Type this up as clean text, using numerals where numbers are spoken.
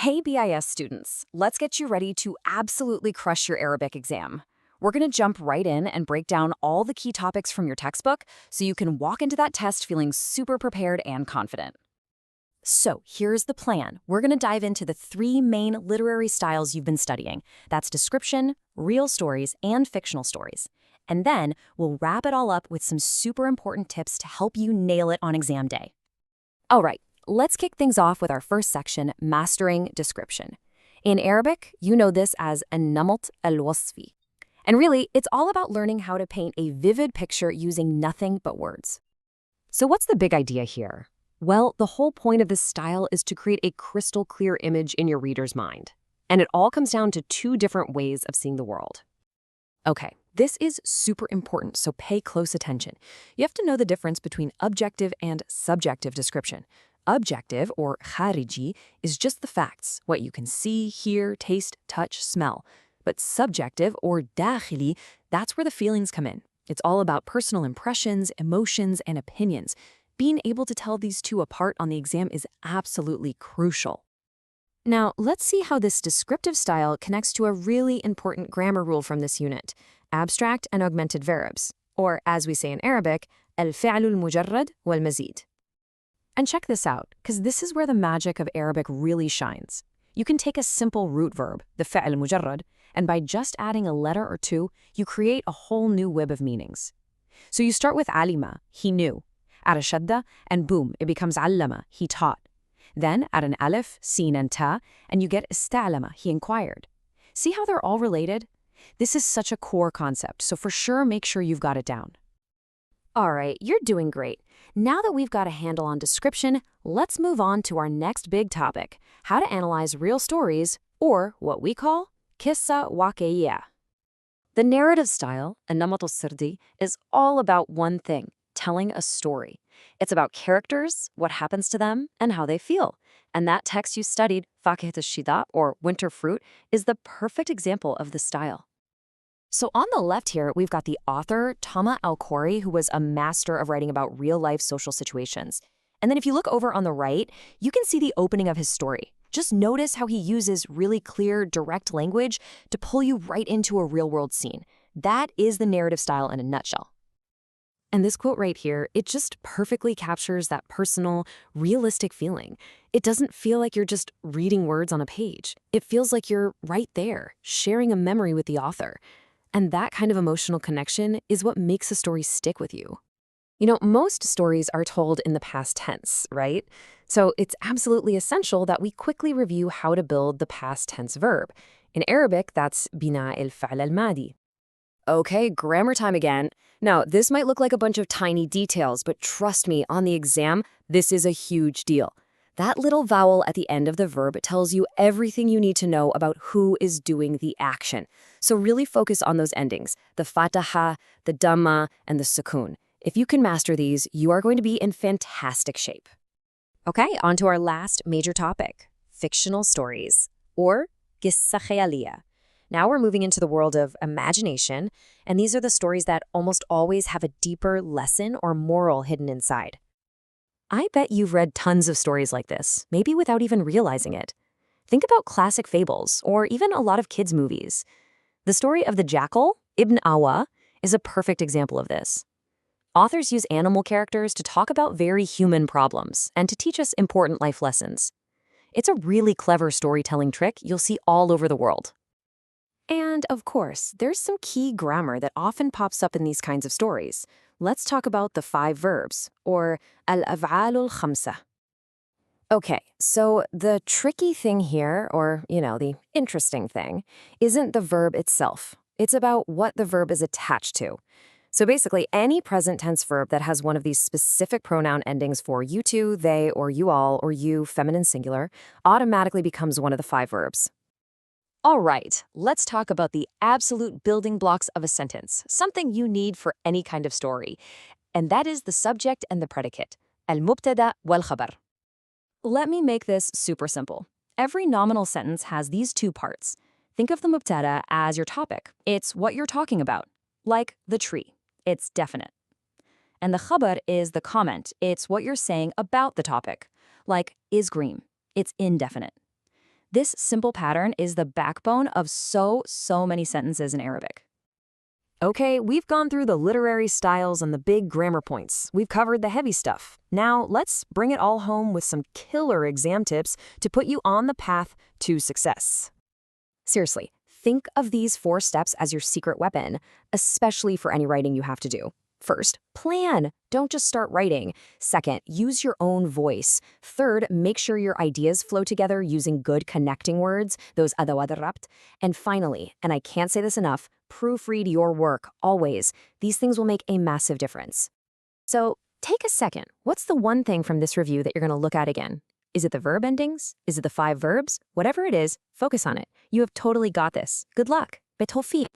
Hey BIS students, let's get you ready to absolutely crush your Arabic exam. We're going to jump right in and break down all the key topics from your textbook so you can walk into that test feeling super prepared and confident. So here's the plan. We're going to dive into the three main literary styles you've been studying. That's description, real stories, and fictional stories. And then we'll wrap it all up with some super important tips to help you nail it on exam day. All right, let's kick things off with our first section, Mastering Description. In Arabic, you know this as an-namat al-wasfi. And really, it's all about learning how to paint a vivid picture using nothing but words. So what's the big idea here? Well, the whole point of this style is to create a crystal clear image in your reader's mind. And it all comes down to two different ways of seeing the world. Okay, this is super important, so pay close attention. You have to know the difference between objective and subjective description. Objective, or khariji, is just the facts, what you can see, hear, taste, touch, smell. But subjective, or dakhili, that's where the feelings come in. It's all about personal impressions, emotions, and opinions. Being able to tell these two apart on the exam is absolutely crucial. Now, let's see how this descriptive style connects to a really important grammar rule from this unit, abstract and augmented verbs, or as we say in Arabic, al-fi'lu al-mujarrad wal-mazid. And check this out, because this is where the magic of Arabic really shines. You can take a simple root verb, the fi'l al-mujarrad, and by just adding a letter or two, you create a whole new web of meanings. So you start with alima, he knew. Add a shadda, and boom, it becomes allama, he taught. Then add an alif, sin, and ta, and you get ista'lama, he inquired. See how they're all related? This is such a core concept, so for sure make sure you've got it down. All right, you're doing great. Now that we've got a handle on description, let's move on to our next big topic, how to analyze real stories, or what we call qissa waqe'iyya. The narrative style, an-namat al-sirdi, is all about one thing, telling a story. It's about characters, what happens to them, and how they feel. And that text you studied, Fakihat al-Shida, or Winter Fruit, is the perfect example of this style. So on the left here, we've got the author, Tama al-Khoury, who was a master of writing about real-life social situations. And then if you look over on the right, you can see the opening of his story. Just notice how he uses really clear, direct language to pull you right into a real-world scene. That is the narrative style in a nutshell. And this quote right here, it just perfectly captures that personal, realistic feeling. It doesn't feel like you're just reading words on a page. It feels like you're right there, sharing a memory with the author. And that kind of emotional connection is what makes a story stick with you. You know, most stories are told in the past tense, right? So it's absolutely essential that we quickly review how to build the past tense verb. In Arabic, that's bina al-fa'l al-madi. Okay, grammar time again. Now, this might look like a bunch of tiny details, but trust me, on the exam, this is a huge deal. That little vowel at the end of the verb tells you everything you need to know about who is doing the action. So really focus on those endings, the fataha, the dhamma, and the sukun. If you can master these, you are going to be in fantastic shape. Okay, on to our last major topic, fictional stories, or qissa khayaliya. Now we're moving into the world of imagination, and these are the stories that almost always have a deeper lesson or moral hidden inside. I bet you've read tons of stories like this, maybe without even realizing it. Think about classic fables, or even a lot of kids' movies. The story of the jackal, Ibn Awa, is a perfect example of this. Authors use animal characters to talk about very human problems and to teach us important life lessons. It's a really clever storytelling trick you'll see all over the world. And, of course, there's some key grammar that often pops up in these kinds of stories. Let's talk about the 5 verbs, or al-af'al al-khamsa. Okay, so the tricky thing here, or, the interesting thing, isn't the verb itself. It's about what the verb is attached to. So basically, any present tense verb that has one of these specific pronoun endings for you two, they, or you all, or you, feminine singular, automatically becomes one of the 5 verbs. All right, let's talk about the absolute building blocks of a sentence, something you need for any kind of story. And that is the subject and the predicate, al-mubtada wal-khabar. Let me make this super simple. Every nominal sentence has these 2 parts. Think of the mubtada as your topic. It's what you're talking about, like the tree. It's definite. And the khabar is the comment. It's what you're saying about the topic, like is green. It's indefinite. This simple pattern is the backbone of so many sentences in Arabic. Okay, we've gone through the literary styles and the big grammar points. We've covered the heavy stuff. Now, let's bring it all home with some killer exam tips to put you on the path to success. Seriously, think of these 4 steps as your secret weapon, especially for any writing you have to do. First, plan. Don't just start writing. Second, use your own voice. Third, make sure your ideas flow together using good connecting words, those adawat al-rabt. And finally, and I can't say this enough, proofread your work, always. These things will make a massive difference. So take a second. What's the one thing from this review that you're going to look at again? Is it the verb endings? Is it the 5 verbs? Whatever it is, focus on it. You have totally got this. Good luck. Bitawfiq.